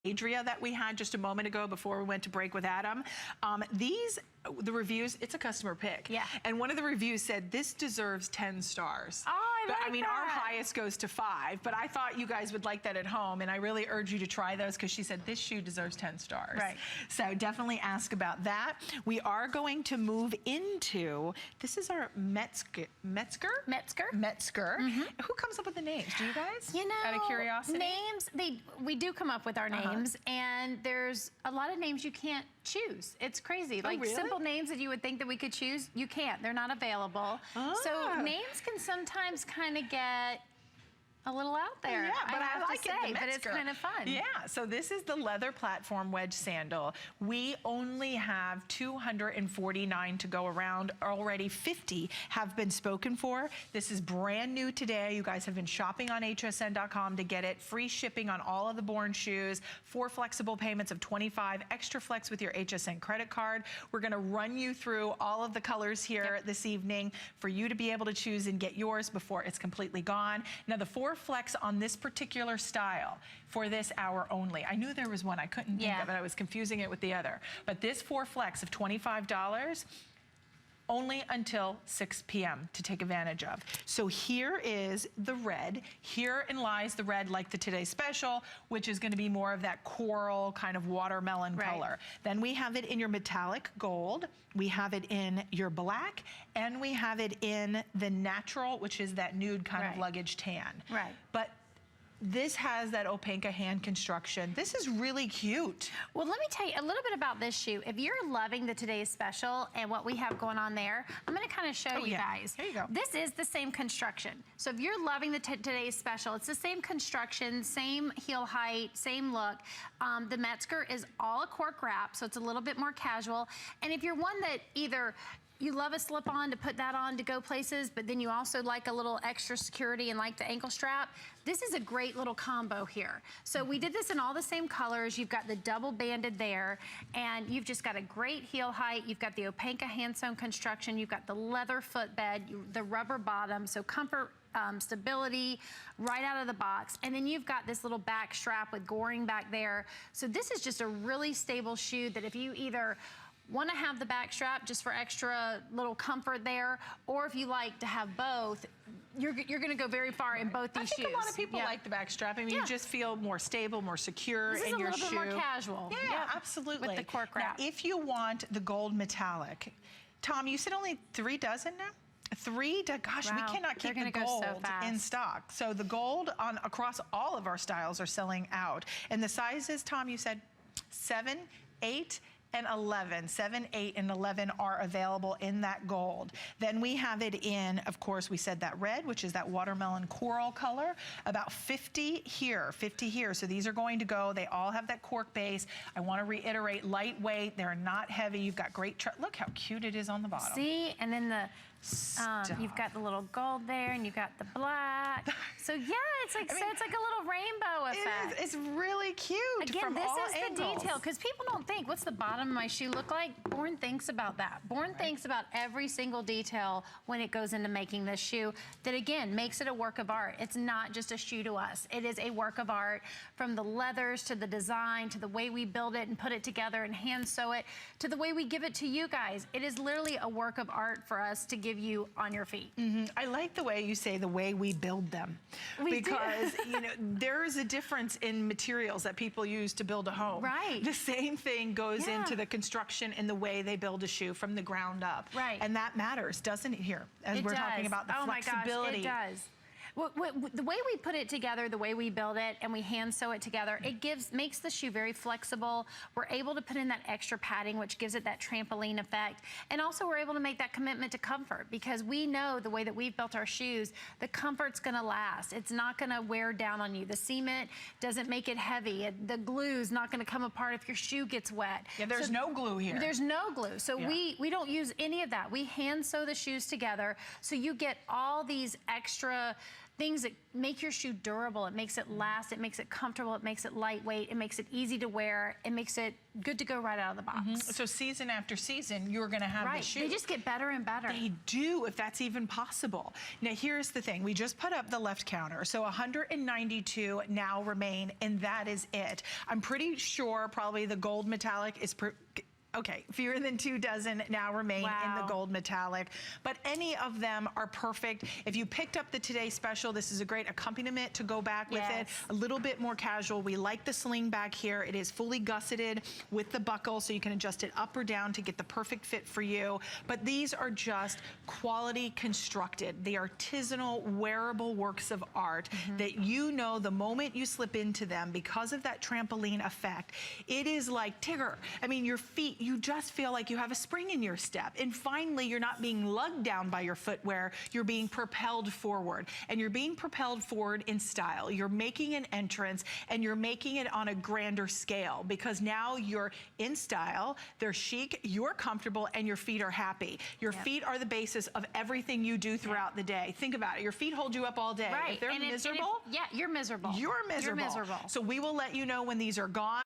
Adria that we had just a moment ago before we went to break with Adam. The reviews, it's a customer pick. Yeah. And one of the reviews said, this deserves 10 stars. Oh, I mean, our highest goes to 5, but I thought you guys would like that at home, and I really urge you to try those because she said this shoe deserves 10 stars. Right. So definitely ask about that. We are going to move into, this is our Metzger? Who comes up with the names? Do you guys? You know, out of curiosity? Names, we do come up with our names, and there's a lot of names you can't choose. It's crazy. Like really? Simple names that you would think that we could choose, you can't. They're not available. So names can sometimes kind of get a little out there. Yeah, but I like it, but it's kind of fun. Yeah, so this is the leather platform wedge sandal. We only have 249 to go around. Already 50 have been spoken for. This is brand new today. You guys have been shopping on hsn.com to get it. Free shipping on all of the Born shoes. 4 flexible payments of $25. Extra flex with your HSN credit card. We're gonna run you through all of the colors here this evening for you to be able to choose and get yours before it's completely gone. Now the 4 flex on this particular style for this hour only. I knew there was one I couldn't think of it. I was confusing it with the other. But this 4 flex of $25 only until 6 p.m. to take advantage of. So here is the red. Herein lies the red like the Today Special, which is gonna be more of that coral kind of watermelon color. Then we have it in your metallic gold, we have it in your black, and we have it in the natural, which is that nude kind of luggage tan. But this has that Opanka hand construction. This is really cute. Well, let me tell you a little bit about this shoe. If you're loving the Today's Special and what we have going on there, I'm gonna kind of show you guys. Here you go. This is the same construction. So if you're loving the Today's Special, it's the same construction, same heel height, same look. The Metzger is all a cork wrap, so it's a little bit more casual. And if you're one that either you love a slip-on to put that on to go places, but then you also like a little extra security and like the ankle strap, this is a great little combo here. So we did this in all the same colors. You've got the double banded there, and you've just got a great heel height. You've got the Opanka hand-sewn construction. You've got the leather footbed, the rubber bottom, so comfort, stability right out of the box. And then you've got this little back strap with goring back there. So this is just a really stable shoe that if you either want to have the back strap just for extra little comfort there, or if you like to have both, you're going to go very far in both these shoes. I think a lot of people like the back strap. I mean, you just feel more stable, more secure in your shoe. This is a little bit more casual. Yeah, absolutely. With the cork wrap. Now, if you want the gold metallic, Tom, you said only 3 dozen now? 3? Gosh, we cannot keep the gold in stock. So the gold across all of our styles are selling out. And the sizes, Tom, you said 7, 8, and 11. 7, 8, and 11 are available in that gold. Then we have it in, of course, we said that red, which is that watermelon coral color. About 50 here, 50 here. So these are going to go, they all have that cork base. I want to reiterate, lightweight, they're not heavy. You've got great, look how cute it is on the bottom. See, and then you've got the little gold there, and you've got the black. So yeah, it's like it's like a little rainbow effect. It is. It's really cute. Again, this is the detail, because people don't think, what's the bottom of my shoe look like? Born thinks about that. Born thinks about every single detail when it goes into making this shoe. That again makes it a work of art. It's not just a shoe to us. It is a work of art, from the leathers to the design to the way we build it and put it together and hand sew it to the way we give it to you guys. It is literally a work of art for us to give you on your feet. I like the way you say the way we build them, because you know there is a difference in materials that people use to build a home. The same thing goes into the construction and the way they build a shoe from the ground up. And that matters, doesn't it? Here, as we're talking about the flexibility. My gosh, it does. The way we put it together, the way we build it, and we hand sew it together, it makes the shoe very flexible. We're able to put in that extra padding, which gives it that trampoline effect. And also we're able to make that commitment to comfort, because we know the way that we've built our shoes, the comfort's gonna last. It's not gonna wear down on you. The cement doesn't make it heavy. The glue's not gonna come apart if your shoe gets wet. Yeah, there's no glue here. There's no glue. So we don't use any of that. We hand sew the shoes together, so you get all these extra things that make your shoe durable. It makes it last, it makes it comfortable, it makes it lightweight, it makes it easy to wear, it makes it good to go right out of the box. So season after season, you're gonna have the shoe. They just get better and better. They do, if that's even possible. Now here's the thing, we just put up the left counter, so 192 now remain, and that is it. I'm pretty sure probably the gold metallic is okay, fewer than 2 dozen now remain in the gold metallic, but any of them are perfect. If you picked up the Today Special, this is a great accompaniment to go back with it. A little bit more casual. We like the sling back here. It is fully gusseted with the buckle, so you can adjust it up or down to get the perfect fit for you. But these are just quality constructed. The artisanal, wearable works of art that you know the moment you slip into them, because of that trampoline effect, it is like Tigger. I mean, your feet, you just feel like you have a spring in your step. And finally, you're not being lugged down by your footwear, you're being propelled forward. And you're being propelled forward in style. You're making an entrance, and you're making it on a grander scale, because now you're in style, they're chic, you're comfortable, and your feet are happy. Your feet are the basis of everything you do throughout the day. Think about it, your feet hold you up all day. If they're miserable, you're miserable. You're miserable. You're miserable. So we will let you know when these are gone.